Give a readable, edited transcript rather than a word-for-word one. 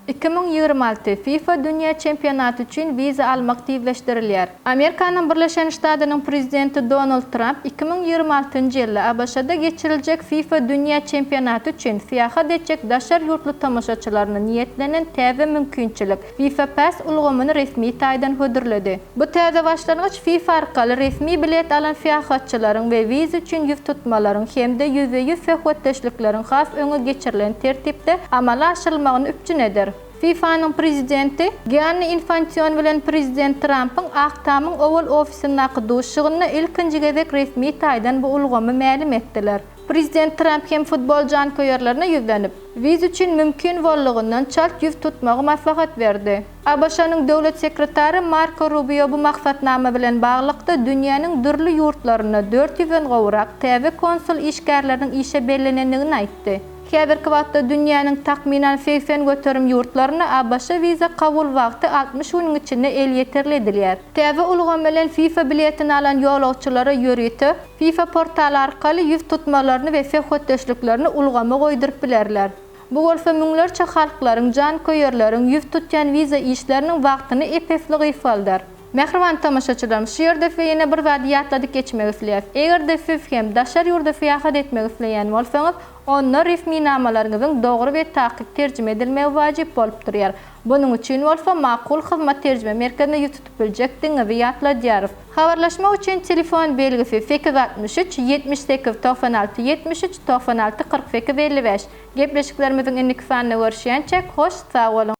2026 FIFA Dünya Çempionatı üçün viza almak tiyinleştirilýär. Amerikanyň Birleşen Ştatlarynyň prezidenti Donald Trump 2026-njy ýylda ABŞ-da geçiriljek FIFA Dünya Çempionatı üçün fiýahat etjek daşar ýurtly tamaşaçylaryna niýetlenen täze mümkinçilik FIFA Pass ulgamyny resmi taýdan hödürledi. Bu täze başlangyç FIFA arkaly resmi bilet alan fiýahatçylaryň we viza üçün ýüz tutmalaryň hemde ýüze-ýüz fehatdeşlikleriň has öňe geçirilen tertipde amala aşyrylmagyny üpjün eder. FIFA'nın prezidenti Gianni Infantino bilen prezident Trump'ın Aktam'ın Oval Ofisinin akıduşygyny ilkinji gezek resmi taýdan bu ulgamy ma'lum etdiler. Prezident Trump hem futbol jankoýarlaryna ýüzlenip, viza üçün mümkin bollugyndan çalt ýüz tutmagy maslahat berdi. ABŞ-nyň döwlet sekretary Marco Rubio bu maksatnama bilen baglykda dünýäniň dürli ýurtlaryna 400-den gowrak täze konsul işgärläriniň işe bellenendigini aýtdy. Häzirki wagtda dünýäniň takminan 80 göterim ýurtlaryna ABŞ viza kabul wagty 60 güniň içinde el ýeterledilýär. Täze ulgamy bilen FIFA biletini alan ýolagçylara ýörüti FIFA portaly arkaly ýüz tutmalaryny we fehatdeşliklerini ulgamy goýduryp bilerler. Bu golfa müňlerçe halklaryň, jankoýarlaryň ýüz tutýan viza işleriniň wagtyny epesli gyfaldar. Mehriban tamaşaçylarym, şu ýerde ýene bir wagt ýatladyk geçmek isleýär. Egerde siz hem daşar ýurda fiýahat etmek isleýän bolsaňyz, onlar resmi namalaryňyzyň dogry we takyp terjime edilmegi wajyp bolup durýar. Buning üçin bolsa makul hyzmat terjime merkezine ýetup biljekdiňiz we ýatladýar. Habarlaşmak üçin telefon belgisi 863 78 96 73 96 48 55. Gepleşiklerimiziň indiki fanyna görüşýänçek hoş, sag bolun.